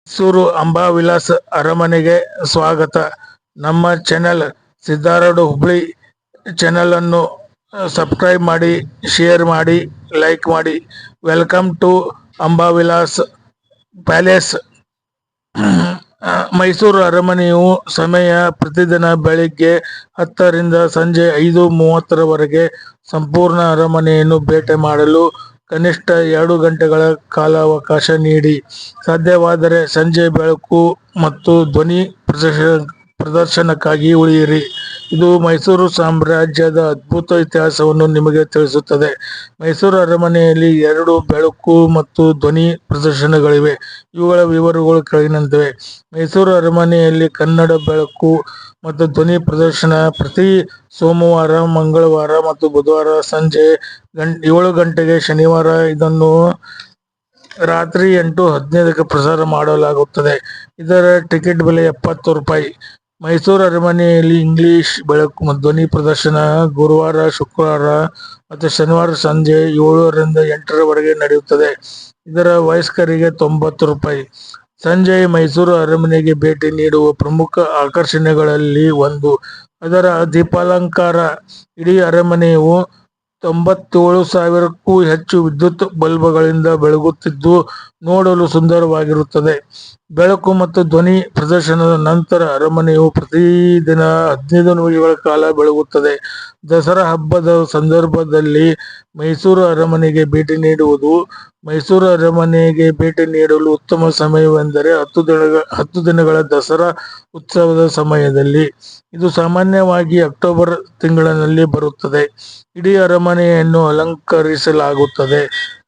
ಮೈಸೂರು ಅಂಬಾವಿಲಾಸ್ ಅರಮನೆಗೆ ಸ್ವಾಗತ. ನಮ್ಮ ಚಾನೆಲ್ ಸಿದ್ದಾರೂಢ ಹುಬ್ಳಿ ಚಾನೆಲ್ ಅನ್ನು ಸಬ್ಸ್ಕ್ರೈಬ್ ಮಾಡಿ, ಶೇರ್ ಮಾಡಿ, ಲೈಕ್ ಮಾಡಿ. Welcome to Ambavilas palace. Mysuru ಅರಮನೆಯು ಸಮಯ ಪ್ರತಿದಿನ ಬೆಳಿಗ್ಗೆ 10ರಿಂದ ಸಂಜೆ 5:30ರವರೆಗೆ. ಸಂಪೂರ್ಣ ಅರಮನೆಯನ್ನು ಭೇಟಿ ಮಾಡಲು ಕನಿಷ್ಠ 2 ಗಂಟೆಗಳ ಕಾಲಾವಕಾಶ ನೀಡಿ. ಸಾಧ್ಯವಾದರೆ ಸಂಜೆ ಬೆಳಕು ಮತ್ತು ಧ್ವನಿ ಪ್ರದರ್ಶನಕ್ಕಾಗಿ ಉಳಿಯಿರಿ. ಇದು ಮೈಸೂರು ಸಾಮ್ರಾಜ್ಯದ ಅದ್ಭುತ ಇತಿಹಾಸವನ್ನು ನಿಮಗೆ ತಿಳಿಸುತ್ತದೆ. ಮೈಸೂರು ಅರಮನೆಯಲ್ಲಿ 2 ಬೆಳಕು ಮತ್ತು ಧ್ವನಿ ಪ್ರದರ್ಶನಗಳಿವೆ. ಇವುಗಳ ವಿವರಗಳು ಕೆಳಗಿನಂತಿವೆ. ಮೈಸೂರು ಅರಮನೆಯಲ್ಲಿ ಕನ್ನಡ ಬೆಳಕು ಮತ್ತು ಧ್ವನಿ ಪ್ರದರ್ಶನ ಪ್ರತಿ ಸೋಮವಾರ, ಮಂಗಳವಾರ ಮತ್ತು ಬುಧವಾರ ಸಂಜೆ 7 ಗಂಟೆಗೆ. ಶನಿವಾರ ಇದನ್ನು ರಾತ್ರಿ 8:15ಕ್ಕೆ ಪ್ರಸಾರ ಮಾಡಲಾಗುತ್ತದೆ. ಇದರ ಟಿಕೆಟ್ ಬೆಲೆ 70 ರೂಪಾಯಿ. ಮೈಸೂರು ಅರಮನೆಯಲ್ಲಿ ಇಂಗ್ಲಿಷ್ ಬೆಳಕು ಮತ್ತು ಧ್ವನಿ ಪ್ರದರ್ಶನ ಗುರುವಾರ, ಶುಕ್ರವಾರ ಮತ್ತು ಶನಿವಾರ ಸಂಜೆ 7ರಿಂದ 8ರವರೆಗೆ ನಡೆಯುತ್ತದೆ. ಇದರ ವಯಸ್ಕರಿಗೆ 90 ರೂಪಾಯಿ. ಸಂಜೆ ಮೈಸೂರು ಅರಮನೆಗೆ ಭೇಟಿ ನೀಡುವ ಪ್ರಮುಖ ಆಕರ್ಷಣೆಗಳಲ್ಲಿ ಒಂದು ಅದರ ದೀಪಾಲಂಕಾರ. ಇಡೀ ಅರಮನೆಯು 97,000ಕ್ಕೂ ಹೆಚ್ಚು ವಿದ್ಯುತ್ ಬಲ್ಬ್ಗಳಿಂದ ಬೆಳಗುತ್ತಿದ್ದು ನೋಡಲು ಸುಂದರವಾಗಿರುತ್ತದೆ. ಬೆಳಕು ಮತ್ತು ಧ್ವನಿ ಪ್ರದರ್ಶನದ ನಂತರ ಅರಮನೆಯು ಪ್ರತಿದಿನ 15 ನಿಮಿಷಗಳ ಕಾಲ ಬೆಳಗುತ್ತದೆ. ದಸರಾ ಹಬ್ಬದ ಸಂದರ್ಭದಲ್ಲಿ ಮೈಸೂರು ಅರಮನೆಗೆ ಭೇಟಿ ನೀಡುವುದು. ಮೈಸೂರು ಅರಮನೆಗೆ ಭೇಟಿ ನೀಡಲು ಉತ್ತಮ ಸಮಯವೆಂದರೆ 10 ದಿನಗಳ ದಸರಾ ಉತ್ಸವದ ಸಮಯದಲ್ಲಿ. ಇದು ಸಾಮಾನ್ಯವಾಗಿ ಅಕ್ಟೋಬರ್ ತಿಂಗಳಿನಲ್ಲಿ ಬರುತ್ತದೆ. ಇಡೀ ಅರಮನೆಯನ್ನು ಅಲಂಕರಿಸಲಾಗುತ್ತದೆ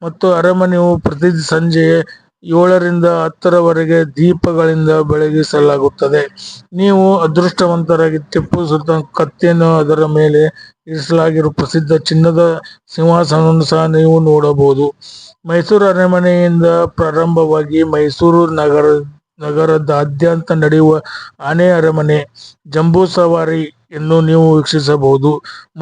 ಮತ್ತು ಅರಮನೆಯು ಪ್ರತಿ ಸಂಜೆ 7ರಿಂದ 10ರವರೆಗೆ ದೀಪಗಳಿಂದ ಬೆಳಗಿಸಲಾಗುತ್ತದೆ. ನೀವು ಅದೃಷ್ಟವಂತರಾಗಿ ಟಿಪ್ಪು ಸುಲ್ತಾನ್ ಕತ್ತಿಯನ್ನು ಅದರ ಮೇಲೆ ಇರಿಸಲಾಗಿರುವ ಪ್ರಸಿದ್ಧ ಚಿನ್ನದ ಸಿಂಹಾಸನವನ್ನು ಸಹ ನೀವು ನೋಡಬಹುದು. ಮೈಸೂರು ಅರಮನೆಯಿಂದ ಪ್ರಾರಂಭವಾಗಿ ಮೈಸೂರು ನಗರದಾದ್ಯಂತ ನಡೆಯುವ ಆನೆ ಅರಮನೆ, ಜಂಬೂ ಸವಾರಿಯನ್ನು ನೀವು ವೀಕ್ಷಿಸಬಹುದು.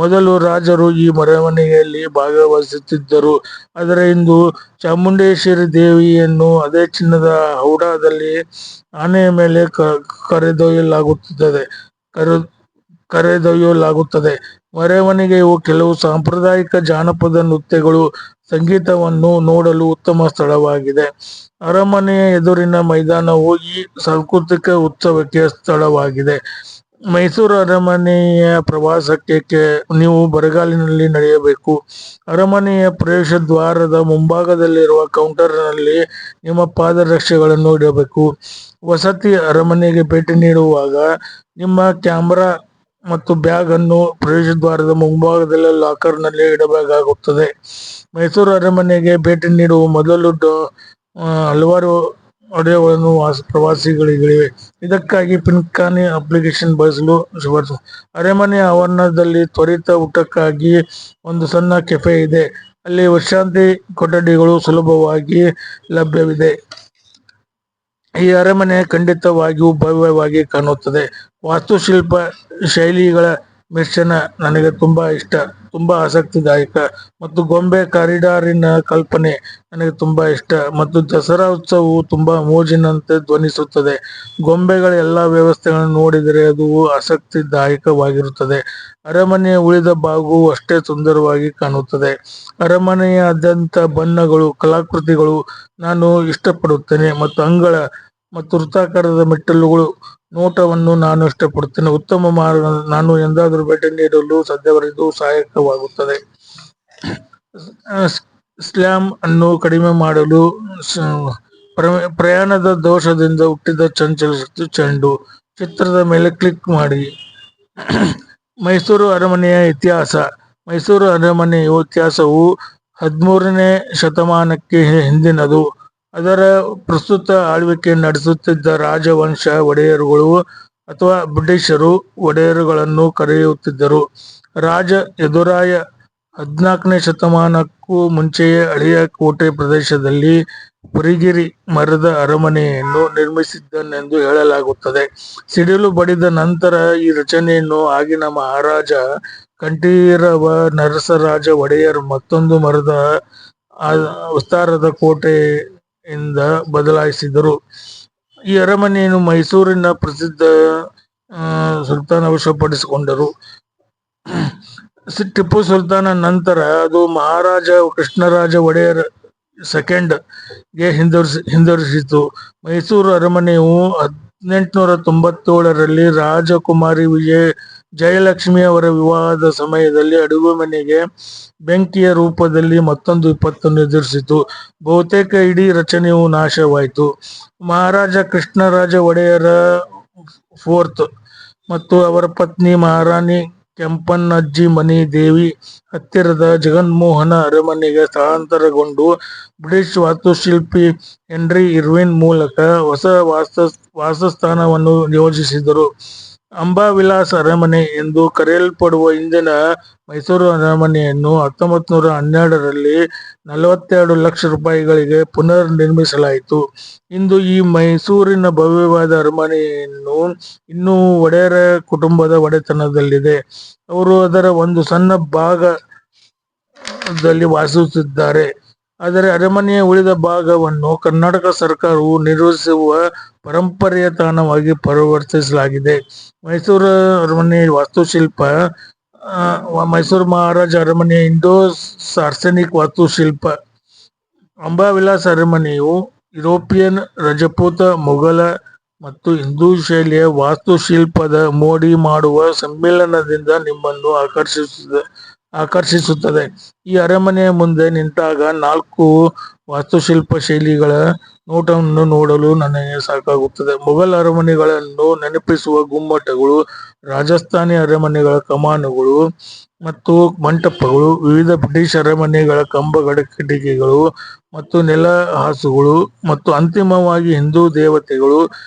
ಮೊದಲು ರಾಜರು ಈ ಮೆರವಣಿಗೆಯಲ್ಲಿ ಭಾಗವಹಿಸುತ್ತಿದ್ದರು, ಆದರೆ ಇಂದು ಚಾಮುಂಡೇಶ್ವರಿ ದೇವಿಯನ್ನು ಅದೇ ಚಿನ್ನದ ಹೌಡದಲ್ಲಿ ಆನೆಯ ಮೇಲೆ ಕರೆದೊಯ್ಯಲಾಗುತ್ತದೆ. ಮೆರವಣಿಗೆಯು ಕೆಲವು ಸಾಂಪ್ರದಾಯಿಕ ಜಾನಪದ ನೃತ್ಯಗಳು, ಸಂಗೀತವನ್ನು ನೋಡಲು ಉತ್ತಮ ಸ್ಥಳವಾಗಿದೆ. ಅರಮನೆಯ ಎದುರಿನ ಮೈದಾನವು ಈ ಸಾಂಸ್ಕೃತಿಕ ಉತ್ಸವಕ್ಕೆ ಸ್ಥಳವಾಗಿದೆ. ಮೈಸೂರು ಅರಮನೆಯ ಪ್ರವಾಸಕ್ಕೆ ನೀವು ಬರಿಗಾಲಿನಲ್ಲಿ ನಡೆಯಬೇಕು. ಅರಮನೆಯ ಪ್ರವೇಶ ದ್ವಾರದ ಮುಂಭಾಗದಲ್ಲಿರುವ ಕೌಂಟರ್ನಲ್ಲಿ ನಿಮ್ಮ ಪಾದರಕ್ಷೆಗಳನ್ನು ಇಡಬೇಕು. ವಸತಿ ಅರಮನೆಗೆ ಭೇಟಿ ನೀಡುವಾಗ ನಿಮ್ಮ ಕ್ಯಾಮೆರಾ ಮತ್ತು ಬ್ಯಾಗ್ ಅನ್ನು ಪ್ರವೇಶದ್ವಾರದ ಮುಂಭಾಗದಲ್ಲಿ ಲಾಕರ್ನಲ್ಲಿ ಇಡಬೇಕಾಗುತ್ತದೆ. ಮೈಸೂರು ಅರಮನೆಗೆ ಭೇಟಿ ನೀಡುವ ಮೊದಲು ಹಲವಾರು ಆಡಿಯೋಗಳನ್ನು ಪ್ರವಾಸಿಗಳಿವೆ. ಇದಕ್ಕಾಗಿ ಪಿನ್ಕಾನಿ ಅಪ್ಲಿಕೇಶನ್ ಬಳಸಲು ಶಿಫಾರಸು. ಅರಮನೆಯ ಆವರಣದಲ್ಲಿ ತ್ವರಿತ ಊಟಕ್ಕಾಗಿ ಒಂದು ಸಣ್ಣ ಕೆಫೆ ಇದೆ. ಅಲ್ಲಿ ವಿಶ್ರಾಂತಿ ಕೊಠಡಿಗಳು ಸುಲಭವಾಗಿ ಲಭ್ಯವಿದೆ. ಈ ಅರಮನೆ ಖಂಡಿತವಾಗಿಯೂ ಭವ್ಯವಾಗಿ ಕಾಣುತ್ತದೆ. ವಾಸ್ತುಶಿಲ್ಪ ಶೈಲಿಗಳ ಮಿಶ್ರಣ ನನಗೆ ತುಂಬಾ ಇಷ್ಟ, ತುಂಬಾ ಆಸಕ್ತಿದಾಯಕ. ಮತ್ತು ಗೊಂಬೆ ಕಾರಿಡಾರಿನ ಕಲ್ಪನೆ ನನಗೆ ತುಂಬಾ ಇಷ್ಟ. ಮತ್ತು ದಸರಾ ಉತ್ಸವವು ತುಂಬಾ ಮೋಜಿನಂತೆ ಧ್ವನಿಸುತ್ತದೆ. ಗೊಂಬೆಗಳ ಎಲ್ಲಾ ವ್ಯವಸ್ಥೆಗಳನ್ನು ನೋಡಿದರೆ ಅದು ಆಸಕ್ತಿದಾಯಕವಾಗಿರುತ್ತದೆ. ಅರಮನೆಯ ಉಳಿದ ಭಾಗವು ಅಷ್ಟೇ ಸುಂದರವಾಗಿ ಕಾಣುತ್ತದೆ. ಅರಮನೆಯಾದ್ಯಂತ ಬಣ್ಣಗಳು, ಕಲಾಕೃತಿಗಳು ನಾನು ಇಷ್ಟಪಡುತ್ತೇನೆ ಮತ್ತು ಅಂಗಳ ಮತ್ತು ವೃತ್ತಾಕಾರದ ಮೆಟ್ಟಿಲುಗಳ ನೋಟವನ್ನು ನಾನು ಇಷ್ಟಪಡುತ್ತೇನೆ. ಉತ್ತಮ ಮಾರ್ಗ ನಾನು ಎಂದಾದರೂ ಭೇಟಿ ನೀಡಲು ಸಾಧ್ಯವಾದರೆ ಸಹಾಯಕವಾಗುತ್ತದೆ. ಸ್ಲ್ಯಾಮ್ ಅನ್ನು ಕಡಿಮೆ ಮಾಡಲು ಪ್ರಯಾಣದ ದೋಷದಿಂದ ಹುಟ್ಟಿದ ಚಂಚಲ ಶಕ್ತಿ ಚೆಂಡು. ಚಿತ್ರದ ಮೇಲೆ ಕ್ಲಿಕ್ ಮಾಡಿ. ಮೈಸೂರು ಅರಮನೆಯ ಇತಿಹಾಸ. ಮೈಸೂರು ಅರಮನೆಯ ಇತಿಹಾಸವು 13ನೇ ಶತಮಾನಕ್ಕೆ ಹಿಂದಿನದು. ಅದರ ಪ್ರಸ್ತುತ ಆಳ್ವಿಕೆ ನಡೆಸುತ್ತಿದ್ದ ರಾಜವಂಶ ಒಡೆಯರುಗಳು ಅಥವಾ ಬ್ರಿಟಿಷರು ಒಡೆಯರುಗಳನ್ನು ಕರೆಯುತ್ತಿದ್ದರು. ರಾಜ ಯದುರಾಯ 14ನೇ ಶತಮಾನಕ್ಕೂ ಮುಂಚೆಯೇ ಹಳೆಯ ಕೋಟೆ ಪ್ರದೇಶದಲ್ಲಿ ಪುರಿಗಿರಿ ಮರದ ಅರಮನೆಯನ್ನು ನಿರ್ಮಿಸಿದ್ದನೆಂದು ಹೇಳಲಾಗುತ್ತದೆ. ಸಿಡಿಲು ಬಡಿದ ನಂತರ ಈ ರಚನೆಯನ್ನು ಆಗಿನ ಮಹಾರಾಜ ಕಂಠೀರವ ನರಸರಾಜ ಒಡೆಯರ್ ಮತ್ತೊಂದು ಮರದ ವಿಸ್ತಾರದ ಕೋಟೆಯಿಂದ ಬದಲಾಯಿಸಿದರು. ಈ ಅರಮನೆಯನ್ನು ಮೈಸೂರಿನ ಪ್ರಸಿದ್ಧ ಸುಲ್ತಾನ ವಶಪಡಿಸಿಕೊಂಡರು. ಟಿಪ್ಪು ಸುಲ್ತಾನ ನಂತರ ಅದು ಮಹಾರಾಜ ಕೃಷ್ಣರಾಜ ಒಡೆಯರ್ ಸೆಕೆಂಡ್ ಗೆ ಹಿಂದಿರುಗಿಸಿತು. ಮೈಸೂರು ಅರಮನೆಯು 1897ರಲ್ಲಿ ರಾಜಕುಮಾರಿ ಜಯಲಕ್ಷ್ಮಿ ಅವರ ವಿವಾಹದ ಸಮಯದಲ್ಲಿ ಅಡುಗೆ ಮನೆಗೆ ಬೆಂಕಿಯ ರೂಪದಲ್ಲಿ ಮತ್ತೊಂದು ವಿಪತ್ತನ್ನು ಎದುರಿಸಿತು. ಬಹುತೇಕ ಇಡೀ ರಚನೆಯು ನಾಶವಾಯಿತು. ಮಹಾರಾಜ ಕೃಷ್ಣರಾಜ ಒಡೆಯರ ಫೋರ್ತ್ ಮತ್ತು ಅವರ ಪತ್ನಿ ಮಹಾರಾಣಿ ಕೆಂಪನ್ನಜ್ಜಿ ಮನಿ ದೇವಿ ಹತ್ತಿರದ ಜಗನ್ಮೋಹನ ಅರಮನೆಗೆ ಸ್ಥಳಾಂತರಗೊಂಡು ಬ್ರಿಟಿಷ್ ವಾಸ್ತುಶಿಲ್ಪಿ ಹೆನ್ರಿ ಇರ್ವಿನ್ ಮೂಲಕ ಹೊಸ ವಾಸಸ್ಥಾನವನ್ನು ಯೋಜಿಸಿದರು. ಅಂಬಾವಿಲಾಸ್ ಅರಮನೆ ಎಂದು ಕರೆಯಲ್ಪಡುವ ಇಂದಿನ ಮೈಸೂರು ಅರಮನೆಯನ್ನು 1912ರಲ್ಲಿ 42 ಲಕ್ಷ ರೂಪಾಯಿಗಳಿಗೆ ಪುನರ್ ನಿರ್ಮಿಸಲಾಯಿತು. ಇಂದು ಈ ಮೈಸೂರಿನ ಭವ್ಯವಾದ ಅರಮನೆಯನ್ನು ಇನ್ನೂ ಒಡೆಯರ ಕುಟುಂಬದ ಒಡೆತನದಲ್ಲಿದೆ. ಅವರು ಅದರ ಒಂದು ಸಣ್ಣ ಭಾಗದಲ್ಲಿ ವಾಸಿಸುತ್ತಿದ್ದಾರೆ. ಆದರೆ ಅರಮನೆಯ ಉಳಿದ ಭಾಗವನ್ನು ಕರ್ನಾಟಕ ಸರ್ಕಾರವು ನಿರ್ವಹಿಸುವ ಪರಂಪರೆಯ ತಾಣವಾಗಿ ಪರಿವರ್ತಿಸಲಾಗಿದೆ. ಮೈಸೂರು ಅರಮನೆಯ ವಾಸ್ತುಶಿಲ್ಪ ಮೈಸೂರು ಮಹಾರಾಜ ಅರಮನೆಯ ಇಂಡೋ ಸಾರ್ಸೆನಿಕ್ ವಾಸ್ತುಶಿಲ್ಪ. ಅಂಬಾವಿಲಾಸ್ ಅರಮನೆಯು ಯುರೋಪಿಯನ್, ರಜಪೂತ, ಮೊಘಲ ಮತ್ತು ಹಿಂದೂ ಶೈಲಿಯ ವಾಸ್ತುಶಿಲ್ಪದ ಮೋಡಿ ಮಾಡುವ ಸಮ್ಮಿಲನದಿಂದ ನಿಮ್ಮನ್ನು ಆಕರ್ಷಿಸುತ್ತದೆ. ಈ ಅರಮನೆಯ ಮುಂದೆ ನಿಂತಾಗ 4 ವಾಸ್ತುಶಿಲ್ಪ ಶೈಲಿಗಳ ನೋಟವನ್ನು ನೋಡಲು ನನಗೆ ಸಾಕಾಗುತ್ತದೆ. ಮೊಘಲ್ ಅರಮನೆಗಳನ್ನು ನೆನಪಿಸುವ ಗುಮ್ಮಟಗಳು, ರಾಜಸ್ಥಾನಿ ಅರಮನೆಗಳ ಕಮಾನುಗಳು ಮತ್ತು ಮಂಟಪಗಳು, ವಿವಿಧ ಬ್ರಿಟಿಷ್ ಅರಮನೆಗಳ ಕಂಬಗಳ ಕಿಟಕಿಗಳು ಮತ್ತು ನೆಲಹಾಸುಗಳು, ಮತ್ತು ಅಂತಿಮವಾಗಿ ಹಿಂದೂ ದೇವತೆಗಳು.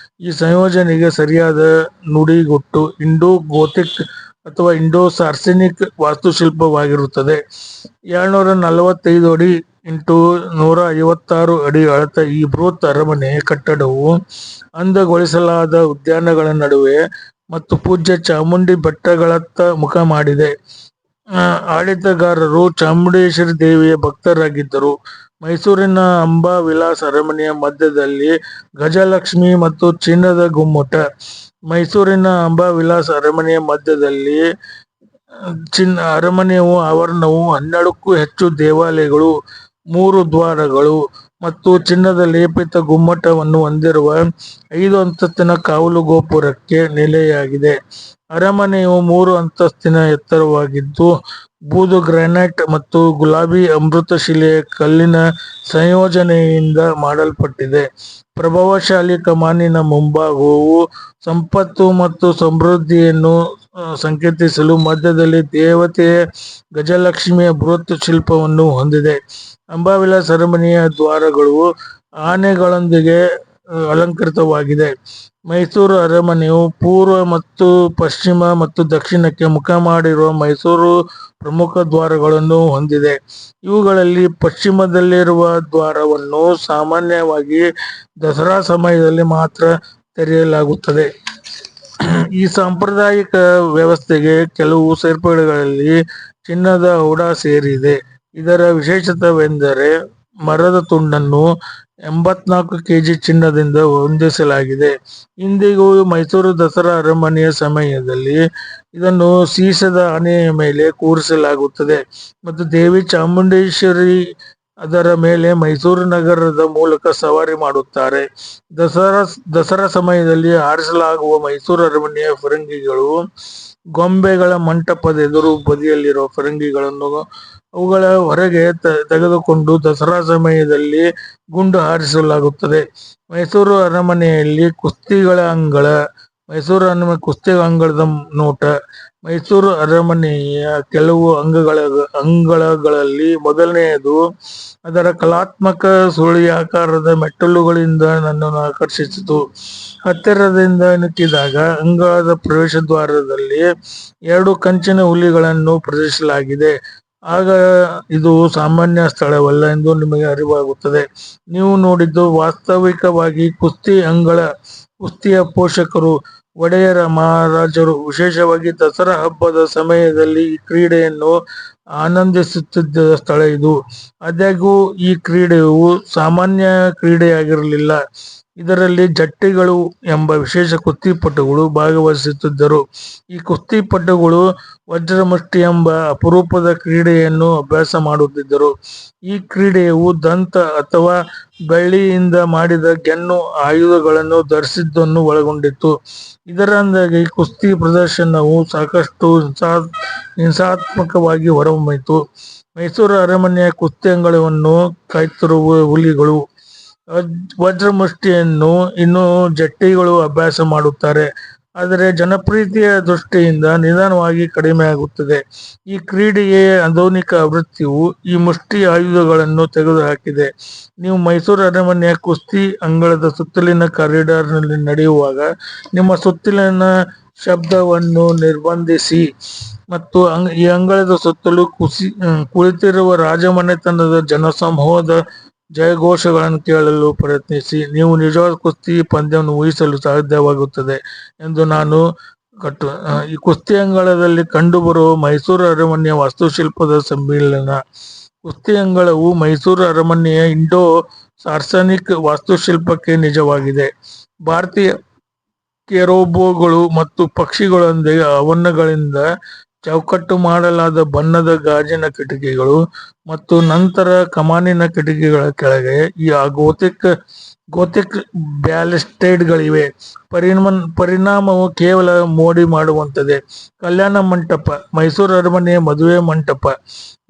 ಈ ಸಂಯೋಜನೆಗೆ ಸರಿಯಾದ ನುಡಿಗಟ್ಟು ಇಂಡೋ ಗೋಥಿಕ್ ಅಥವಾ ಇಂಡೋ ಸಾರ್ಸೆನಿಕ್ ವಾಸ್ತುಶಿಲ್ಪವಾಗಿರುತ್ತದೆ. 245 ಅಡಿ × 156 ಅಡಿ ಅಳತೆ ಈ ಬೃಹತ್ ಅರಮನೆ ಕಟ್ಟಡವು ಅಂದಗೊಳಿಸಲಾದ ಉದ್ಯಾನಗಳ ನಡುವೆ ಮತ್ತು ಪೂಜ್ಯ ಚಾಮುಂಡಿ ಬೆಟ್ಟಗಳತ್ತ ಮುಖ ಮಾಡಿದೆ. ಆಡಳಿತಗಾರರು ಚಾಮುಂಡೇಶ್ವರಿ ದೇವಿಯ ಭಕ್ತರಾಗಿದ್ದರು. ಮೈಸೂರಿನ ಅಂಬಾವಿಲಾಸ್ ಅರಮನೆಯ ಮಧ್ಯದಲ್ಲಿ ಗಜಲಕ್ಷ್ಮಿ ಮತ್ತು ಚಿನ್ನದ ಗುಮ್ಮಟ. ಮೈಸೂರಿನ ಅಂಬಾವಿಲಾಸ್ ಅರಮನೆಯ ಮಧ್ಯದಲ್ಲಿ ಅರಮನೆಯ ಆವರಣವು 12ಕ್ಕೂ ಹೆಚ್ಚು ದೇವಾಲಯಗಳು, 3 ದ್ವಾರಗಳು ಮತ್ತು ಚಿನ್ನದ ಲೇಪಿತ ಗುಮ್ಮಟವನ್ನು ಹೊಂದಿರುವ 5 ಅಂತಸ್ತಿನ ಕಾವಲು ಗೋಪುರಕ್ಕೆ ನೆಲೆಯಾಗಿದೆ. ಅರಮನೆಯು 3 ಅಂತಸ್ತಿನ ಎತ್ತರವಾಗಿದ್ದು, ಬೂದು ಗ್ರಾನೈಟ್ ಮತ್ತು ಗುಲಾಬಿ ಅಮೃತಶಿಲೆಯ ಕಲ್ಲಿನ ಸಂಯೋಜನೆಯಿಂದ ಮಾಡಲ್ಪಟ್ಟಿದೆ. ಪ್ರಭಾವಶಾಲಿ ಕಮಾನಿನ ಮುಂಭಾಗವು ಸಂಪತ್ತು ಮತ್ತು ಸಮೃದ್ಧಿಯನ್ನು ಸಂಕೇತಿಸಲು ಮಧ್ಯದಲ್ಲಿ ದೇವತೆಯ ಗಜಲಕ್ಷ್ಮಿಯ ಬೃಹತ್ ಶಿಲ್ಪವನ್ನು ಹೊಂದಿದೆ. ಅಂಬಾವಿಲಾಸ್ ಅರಮನೆಯ ದ್ವಾರಗಳು ಆನೆಗಳೊಂದಿಗೆ ಅಲಂಕೃತವಾಗಿದೆ. ಮೈಸೂರು ಅರಮನೆಯು ಪೂರ್ವ ಮತ್ತು ಪಶ್ಚಿಮ ಮತ್ತು ದಕ್ಷಿಣಕ್ಕೆ ಮುಖ ಮಾಡಿರುವ ಮೈಸೂರು ಪ್ರಮುಖ ದ್ವಾರಗಳನ್ನು ಹೊಂದಿದೆ. ಇವುಗಳಲ್ಲಿ ಪಶ್ಚಿಮದಲ್ಲಿರುವ ದ್ವಾರವನ್ನು ಸಾಮಾನ್ಯವಾಗಿ ದಸರಾ ಸಮಯದಲ್ಲಿ ಮಾತ್ರ ತೆರೆಯಲಾಗುತ್ತದೆ. ಈ ಸಾಂಪ್ರದಾಯಿಕ ವ್ಯವಸ್ಥೆಗೆ ಕೆಲವು ಸೇರ್ಪಡೆಗಳಲ್ಲಿ ಚಿನ್ನದ ಹೌಡ ಸೇರಿದೆ. ಇದರ ವಿಶೇಷತೆವೆಂದರೆ ಮರದ ತುಂಡನ್ನು 84 kg ಚಿನ್ನದಿಂದ ಹೊಂದಿಸಲಾಗಿದೆ. ಇಂದಿಗೂ ಮೈಸೂರು ದಸರಾ ಅರಮನೆಯ ಸಮಯದಲ್ಲಿ ಇದನ್ನು ಸೀಸದ ಆನೆಯ ಮೇಲೆ ಕೂರಿಸಲಾಗುತ್ತದೆ ಮತ್ತು ದೇವಿ ಚಾಮುಂಡೇಶ್ವರಿ ಅದರ ಮೇಲೆ ಮೈಸೂರು ನಗರದ ಮೂಲಕ ಸವಾರಿ ಮಾಡುತ್ತಾರೆ. ದಸರಾ ಸಮಯದಲ್ಲಿ ಹಾರಿಸಲಾಗುವ ಮೈಸೂರು ಅರಮನೆಯ ಫಿರಂಗಿಗಳು ಗೊಂಬೆಗಳ ಮಂಟಪದ ಎದುರು ಬದಿಯಲ್ಲಿರುವ ಫಿರಂಗಿಗಳನ್ನು ಅವುಗಳ ಹೊರಗೆ ತೆಗೆದುಕೊಂಡು ದಸರಾ ಸಮಯದಲ್ಲಿ ಗುಂಡು ಹಾರಿಸಲಾಗುತ್ತದೆ. ಮೈಸೂರು ಅರಮನೆಯಲ್ಲಿ ಕುಸ್ತಿಗಳ ಅಂಗಳ. ಮೈಸೂರು ಅರಮನೆ ಕುಸ್ತಿಗಳ ಅಂಗಳದ ನೋಟ. ಮೈಸೂರು ಅರಮನೆಯ ಕೆಲವು ಅಂಗಳಗಳಲ್ಲಿ ಮೊದಲನೆಯದು ಅದರ ಕಲಾತ್ಮಕ ಸುರುಳಿಯಾಕಾರದ ಮೆಟ್ಟಲುಗಳಿಂದ ನನ್ನನ್ನು ಆಕರ್ಷಿಸಿತು. ಹತ್ತಿರದಿಂದ ನುಗ್ಗಿದಾಗ ಅಂಗಳದ ಪ್ರವೇಶ ದ್ವಾರದಲ್ಲಿ 2 ಕಂಚಿನ ಹುಲಿಗಳನ್ನು ಪ್ರದರ್ಶಿಸಲಾಗಿದೆ. ಆಗ ಇದು ಸಾಮಾನ್ಯ ಸ್ಥಳವಲ್ಲ ಎಂದು ನಿಮಗೆ ಅರಿವಾಗುತ್ತದೆ. ನೀವು ನೋಡಿದ್ದು ವಾಸ್ತವಿಕವಾಗಿ ಕುಸ್ತಿ ಅಂಗಳ. ಕುಸ್ತಿಯ ಪೋಷಕರು, ಒಡೆಯರ, ಮಹಾರಾಜರು ವಿಶೇಷವಾಗಿ ದಸರಾ ಹಬ್ಬದ ಸಮಯದಲ್ಲಿ ಈ ಕ್ರೀಡೆಯನ್ನು ಆನಂದಿಸುತ್ತಿದ್ದ ಸ್ಥಳ ಇದು. ಆದಾಗ್ಯೂ ಈ ಕ್ರೀಡೆಯು ಸಾಮಾನ್ಯ ಕ್ರೀಡೆಯಾಗಿರಲಿಲ್ಲ. ಇದರಲ್ಲಿ ಜಟ್ಟಿಗಳು ಎಂಬ ವಿಶೇಷ ಕುಸ್ತಿಪಟುಗಳು ಭಾಗವಹಿಸುತ್ತಿದ್ದರು. ಈ ಕುಸ್ತಿಪಟುಗಳು ವಜ್ರಮುಷ್ಟಿ ಎಂಬ ಅಪರೂಪದ ಕ್ರೀಡೆಯನ್ನು ಅಭ್ಯಾಸ ಮಾಡುತ್ತಿದ್ದರು. ಈ ಕ್ರೀಡೆಯು ದಂತ ಅಥವಾ ಬೆಳ್ಳಿಯಿಂದ ಮಾಡಿದ ಗೆನ್ನು ಆಯುಧಗಳನ್ನು ಧರಿಸಿದ್ದನ್ನು ಒಳಗೊಂಡಿತ್ತು. ಇದರಿಂದಾಗಿ ಕುಸ್ತಿ ಪ್ರದರ್ಶನವು ಸಾಕಷ್ಟು ಹಿಂಸಾತ್ಮಕವಾಗಿ ಹೊರಹೊಮ್ಮಿತು. ಮೈಸೂರು ಅರಮನೆಯ ಕುಸ್ತಿ ಅಂಗಳವನ್ನು ಕಾಯ್ತಿರುವ ಹುಲಿಗಳು ವಜ್ರಮುಷ್ಟಿಯನ್ನು ಇನ್ನೂ ಜಟ್ಟಿಗಳು ಅಭ್ಯಾಸ ಮಾಡುತ್ತಾರೆ. ಆದರೆ ಜನಪ್ರಿಯತೆಯ ದೃಷ್ಟಿಯಿಂದ ನಿಧಾನವಾಗಿ ಕಡಿಮೆಯಾಗುತ್ತದೆ. ಈ ಕ್ರೀಡೆಯ ಆಧುನಿಕ ಆವೃತ್ತಿಯು ಈ ಮುಷ್ಟಿ ಆಯುಧಗಳನ್ನು ತೆಗೆದುಹಾಕಿದೆ. ನೀವು ಮೈಸೂರು ಅರಮನೆಯ ಕುಸ್ತಿ ಅಂಗಳದ ಸುತ್ತಲಿನ ಕಾರಿಡಾರ್ನಲ್ಲಿ ನಡೆಯುವಾಗ ನಿಮ್ಮ ಸುತ್ತಲಿನ ಶಬ್ದವನ್ನು ನಿರ್ಬಂಧಿಸಿ ಮತ್ತು ಈ ಅಂಗಳದ ಸುತ್ತಲೂ ಕುಳಿತಿರುವ ರಾಜಮನೆತನದ ಜನಸಮೂಹದ ಜಯಘೋಷಗಳನ್ನು ಕೇಳಲು ಪ್ರಯತ್ನಿಸಿ. ನೀವು ನಿಜವಾದ ಕುಸ್ತಿ ಪಂದ್ಯವನ್ನು ಊಹಿಸಲು ಸಾಧ್ಯವಾಗುತ್ತದೆ ಎಂದು ನಾನು ಈ ಕುಸ್ತಿ ಅಂಗಳದಲ್ಲಿ ಕಂಡುಬರುವ ಮೈಸೂರು ಅರಮನೆಯ ವಾಸ್ತುಶಿಲ್ಪದ ಸಮ್ಮಿಲನ. ಕುಸ್ತಿ ಅಂಗಳವು ಮೈಸೂರು ಅರಮನೆಯ ಇಂಡೋ ಸಾರ್ಸನಿಕ್ ವಾಸ್ತುಶಿಲ್ಪಕ್ಕೆ ನಿಜವಾಗಿದೆ. ಭಾರತೀಯ ಕೆರೂಬುಗಳು ಮತ್ತು ಪಕ್ಷಿಗಳೊಂದಿಗೆ ಆವರಣಗಳಿಂದ ಚೌಕಟ್ಟು ಮಾಡಲಾದ ಬಣ್ಣದ ಗಾಜಿನ ಕಿಟಕಿಗಳು ಮತ್ತು ನಂತರ ಕಮಾನಿನ ಕಿಟಕಿಗಳ ಕೆಳಗೆ ಈ ಗೋಥಿಕ್ ಬ್ಯಾಲಿಸ್ಟೇಡ್ಗಳಿವೆ. ಪರಿಣಾಮವು ಕೇವಲ ಮೋಡಿ ಮಾಡುವಂಥದ್ದೇ. ಕಲ್ಯಾಣ ಮಂಟಪ. ಮೈಸೂರು ಅರಮನೆಯ ಮದುವೆ ಮಂಟಪ.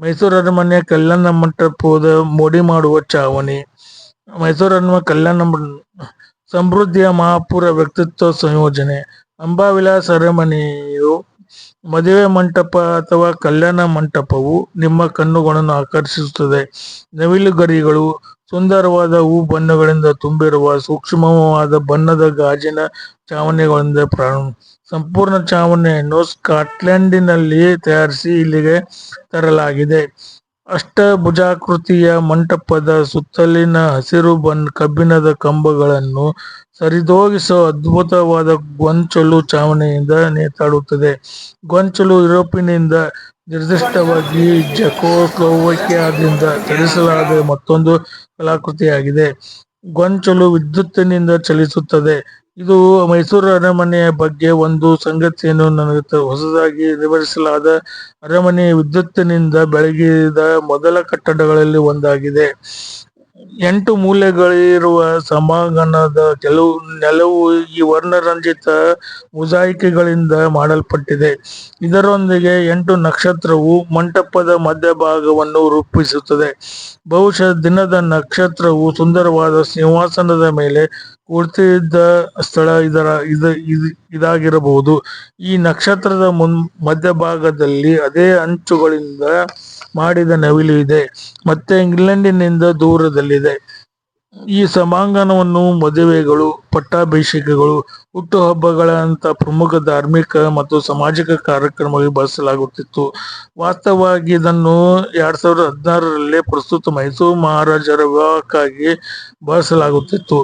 ಮೈಸೂರು ಅರಮನೆಯ ಕಲ್ಯಾಣ ಮಂಟಪದ ಮೋಡಿ ಮಾಡುವ ಚಾವಣಿ. ಮೈಸೂರು ಅರಮನೆ ಕಲ್ಯಾಣ ಸಮೃದ್ಧಿಯ ಮಹಾಪುರ ವ್ಯಕ್ತಿತ್ವ ಸಂಯೋಜನೆ. ಅಂಬಾವಿಲಾಸ ಅರಮನೆಯು ಮದುವೆ ಮಂಟಪ ಅಥವಾ ಕಲ್ಯಾಣ ಮಂಟಪವು ನಿಮ್ಮ ಕಣ್ಣುಗಳನ್ನು ಆಕರ್ಷಿಸುತ್ತದೆ. ನವಿಲುಗರಿಗಳು, ಸುಂದರವಾದ ಹೂ ಬಣ್ಣಗಳಿಂದ ತುಂಬಿರುವ ಸೂಕ್ಷ್ಮವಾದ ಬಣ್ಣದ ಗಾಜಿನ ಚಾವಣಿಗಳಿಂದ ಸಂಪೂರ್ಣ ಚಾವಣಿಯನ್ನು ಸ್ಕಾಟ್ಲೆಂಡಿನಲ್ಲಿ ತಯಾರಿಸಿ ಇಲ್ಲಿಗೆ ತರಲಾಗಿದೆ. ಅಷ್ಟಭುಜಾಕೃತಿಯ ಮಂಟಪದ ಸುತ್ತಲಿನ ಹಸಿರು ಕಬ್ಬಿಣದ ಕಂಬಗಳನ್ನು ಸರಿದೂಗಿಸುವ ಅದ್ಭುತವಾದ ಗೊಂಚಲು ಚಾವಣಿಯಿಂದ ನೇತಾಡುತ್ತದೆ. ಗೊಂಚಲು ಯುರೋಪಿನಿಂದ, ನಿರ್ದಿಷ್ಟವಾಗಿ ಚೆಕೋಸ್ಲೋವಾಕಿಯಾದಿಂದ ತರಿಸಲಾದ ಮತ್ತೊಂದು ಕಲಾಕೃತಿಯಾಗಿದೆ. ಗೊಂಚಲು ವಿದ್ಯುತ್ತಿನಿಂದ ಚಲಿಸುತ್ತದೆ. ಇದು ಮೈಸೂರು ಅರಮನೆಯ ಬಗ್ಗೆ ಒಂದು ಸಂಗತಿಯನ್ನು ನನಗೆ ಹೊಸದಾಗಿ ವಿವರಿಸಲಾದ ಅರಮನೆ ವಿದ್ಯುತ್ತಿನಿಂದ ಬೆಳಗಿದ ಮೊದಲ ಕಟ್ಟಡಗಳಲ್ಲಿ ಒಂದಾಗಿದೆ. 8 ಮೂಲೆಗಳಿರುವ ಸಭಾಂಗಣದ ನೆಲವು ಈ ವರ್ಣರಂಜಿತ ಮೊಸಾಯಿಕ್ಗಳಿಂದ ಮಾಡಲ್ಪಟ್ಟಿದೆ. ಇದರೊಂದಿಗೆ 8 ನಕ್ಷತ್ರವು ಮಂಟಪದ ಮಧ್ಯಭಾಗವನ್ನು ರೂಪಿಸುತ್ತದೆ. ಬಹುಶಃ ದಿನದ ನಕ್ಷತ್ರವು ಸುಂದರವಾದ ಸಿಂಹಾಸನದ ಮೇಲೆ ಕುಳಿತಿದ್ದ ಸ್ಥಳ ಇದಾಗಿರಬಹುದು. ಈ ನಕ್ಷತ್ರದ ಮಧ್ಯಭಾಗದಲ್ಲಿ ಅದೇ ಅಂಚುಗಳಿಂದ ಮಾಡಿದ ನವಿಲು ಇದೆ, ಮತ್ತೆ ಇಂಗ್ಲೆಂಡಿನಿಂದ ದೂರದಲ್ಲಿದೆ. ಈ ಸಭಾಂಗಣವನ್ನು ಮದುವೆಗಳು, ಪಟ್ಟಾಭಿಷೇಕಗಳು, ಹುಟ್ಟುಹಬ್ಬಗಳಂಥ ಪ್ರಮುಖ ಧಾರ್ಮಿಕ ಮತ್ತು ಸಾಮಾಜಿಕ ಕಾರ್ಯಕ್ರಮಗಳಿಗೆ ಬಳಸಲಾಗುತ್ತಿತ್ತು. ವಾಸ್ತವವಾಗಿ ಇದನ್ನು 2016ರಲ್ಲಿ ಪ್ರಸ್ತುತ ಮೈಸೂರು ಮಹಾರಾಜರ ವಿವಾಹಕ್ಕಾಗಿ ಬಳಸಲಾಗುತ್ತಿತ್ತು.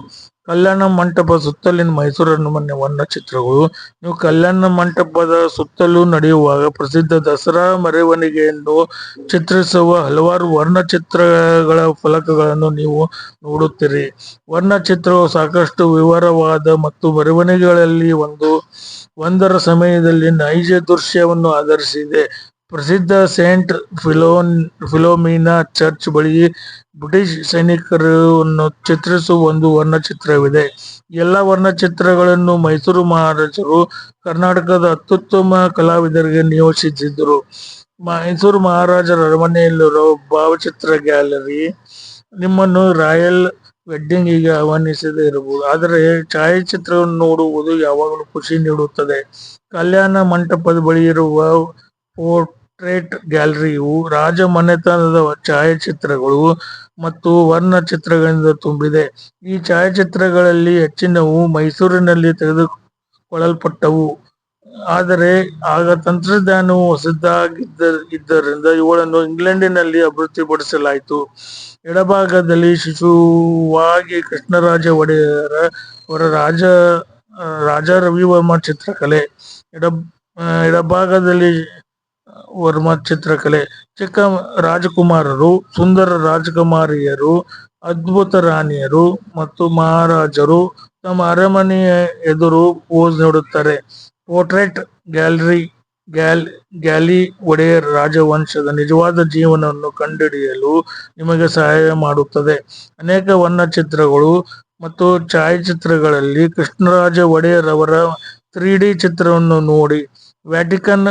ಕಲ್ಯಾಣ ಮಂಟಪದ ಸುತ್ತಲಿನ ಮೈಸೂರು ಅರಮನೆ ವರ್ಣಚಿತ್ರಗಳು. ನೀವು ಕಲ್ಯಾಣ ಮಂಟಪದ ಸುತ್ತಲೂ ನಡೆಯುವಾಗ ಪ್ರಸಿದ್ಧ ದಸರಾ ಮೆರವಣಿಗೆಯನ್ನು ಚಿತ್ರಿಸುವ ಹಲವಾರು ವರ್ಣಚಿತ್ರಗಳ ಫಲಕಗಳನ್ನು ನೀವು ನೋಡುತ್ತೀರಿ. ವರ್ಣಚಿತ್ರವು ಸಾಕಷ್ಟು ವಿವರವಾದ ಮತ್ತು ಮೆರವಣಿಗೆಗಳಲ್ಲಿ ಒಂದರ ಸಮಯದಲ್ಲಿ ನೈಜ ದೃಶ್ಯವನ್ನು ಆಧರಿಸಿದೆ. ಪ್ರಸಿದ್ಧ ಸೇಂಟ್ ಫಿಲೋಮಿನಾ ಚರ್ಚ್ ಬಳಿ ಬ್ರಿಟಿಷ್ ಸೈನಿಕರನ್ನು ಚಿತ್ರಿಸುವ ಒಂದು ವರ್ಣಚಿತ್ರವಿದೆ. ಎಲ್ಲ ವರ್ಣಚಿತ್ರಗಳನ್ನು ಮೈಸೂರು ಮಹಾರಾಜರು ಕರ್ನಾಟಕದ ಅತ್ಯುತ್ತಮ ಕಲಾವಿದರಿಗೆ ನಿಯೋಜಿಸಿದ್ದರು. ಮೈಸೂರು ಮಹಾರಾಜರ ಅರಮನೆಯಲ್ಲಿರುವ ಭಾವಚಿತ್ರ ಗ್ಯಾಲರಿ ನಿಮ್ಮನ್ನು ರಾಯಲ್ ವೆಡ್ಡಿಂಗಿಗೆ ಆಹ್ವಾನಿಸದೇ ಇರಬಹುದು, ಆದರೆ ಛಾಯಾಚಿತ್ರವನ್ನು ನೋಡುವುದು ಯಾವಾಗಲೂ ಖುಷಿ ನೀಡುತ್ತದೆ. ಕಲ್ಯಾಣ ಮಂಟಪದ ಬಳಿ ಇರುವ ಪೋರ್ಟ್ರೇಟ್ ಗ್ಯಾಲರಿಯು ರಾಜಮನೆತನದ ಛಾಯಾಚಿತ್ರಗಳು ಮತ್ತು ವರ್ಣಚಿತ್ರಗಳಿಂದ ತುಂಬಿದೆ. ಈ ಛಾಯಾಚಿತ್ರಗಳಲ್ಲಿ ಹೆಚ್ಚಿನವು ಮೈಸೂರಿನಲ್ಲಿ ತೆಗೆದುಕೊಳ್ಳಲ್ಪಟ್ಟವು, ಆದರೆ ಆಗ ತಂತ್ರಜ್ಞಾನವು ಹೊಸದಾಗಿದ್ದರಿಂದ ಇವುಗಳನ್ನು ಇಂಗ್ಲೆಂಡಿನಲ್ಲಿ ಅಭಿವೃದ್ಧಿಪಡಿಸಲಾಯಿತು. ಎಡಭಾಗದಲ್ಲಿ ಶಿಶುವಾಗಿ ಕೃಷ್ಣರಾಜ ಒಡೆಯರ್ ಅವರ ರಾಜ ರವಿವರ್ಮ ಚಿತ್ರಕಲೆ. ಎಡಭಾಗದಲ್ಲಿ ವರ್ಮ ಚಿತ್ರಕಲೆ. ಚಿಕ್ಕ ರಾಜಕುಮಾರರು, ಸುಂದರ ರಾಜಕುಮಾರಿಯರು, ಅದ್ಭುತ ರಾಣಿಯರು ಮತ್ತು ಮಹಾರಾಜರು ತಮ್ಮ ಅರಮನೆಯ ಎದುರು ಪೋಸ್ ನೀಡುತ್ತಾರೆ. ಪೋರ್ಟ್ರೇಟ್ ಗ್ಯಾಲರಿ ಗ್ಯಾಲ್ ಗ್ಯಾಲಿ ಒಡೆಯರ್ ರಾಜವಂಶದ ನಿಜವಾದ ಜೀವನವನ್ನು ಕಂಡುಹಿಡಿಯಲು ನಿಮಗೆ ಸಹಾಯ ಮಾಡುತ್ತದೆ. ಅನೇಕ ವರ್ಣಚಿತ್ರಗಳು ಮತ್ತು ಛಾಯಾಚಿತ್ರಗಳಲ್ಲಿ ಕೃಷ್ಣರಾಜ ಒಡೆಯರ್ ಅವರ 3D ಚಿತ್ರವನ್ನು ನೋಡಿ. ವ್ಯಾಟಿಕನ್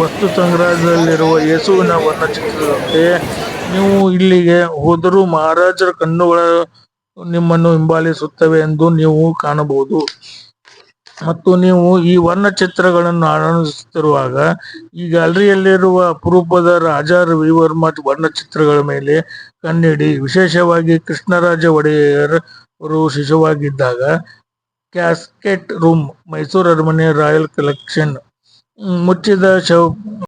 ವಸ್ತು ಸಂಗ್ರಹದಲ್ಲಿರುವ ಯೇಸುವಿನ ವರ್ಣಚಿತ್ರದಂತೆ ನೀವು ಇಲ್ಲಿಗೆ ಹೋದರೂ ಮಹಾರಾಜರ ಕಣ್ಣುಗಳು ನಿಮ್ಮನ್ನು ಹಿಂಬಾಲಿಸುತ್ತವೆ ಎಂದು ನೀವು ಕಾಣಬಹುದು. ಮತ್ತು ನೀವು ಈ ವರ್ಣಚಿತ್ರಗಳನ್ನು ಆನಂದಿಸುತ್ತಿರುವಾಗ ಈ ಗ್ಯಾಲರಿಯಲ್ಲಿರುವ ಅಪರೂಪದ ರಾಜಾ ರವಿವರ್ಮ ವರ್ಣಚಿತ್ರಗಳ ಮೇಲೆ ಕಣ್ಣಿಡಿ. ವಿಶೇಷವಾಗಿ ಕೃಷ್ಣರಾಜ ಒಡೆಯರ್ ಅವರು ಶಿಶುವಾಗಿದ್ದಾಗ. ಕ್ಯಾಸ್ಕೆಟ್ ರೂಮ್, ಮೈಸೂರು ಅರಮನೆ ರಾಯಲ್ ಕಲೆಕ್ಷನ್. ಮುಚ್ಚಿದ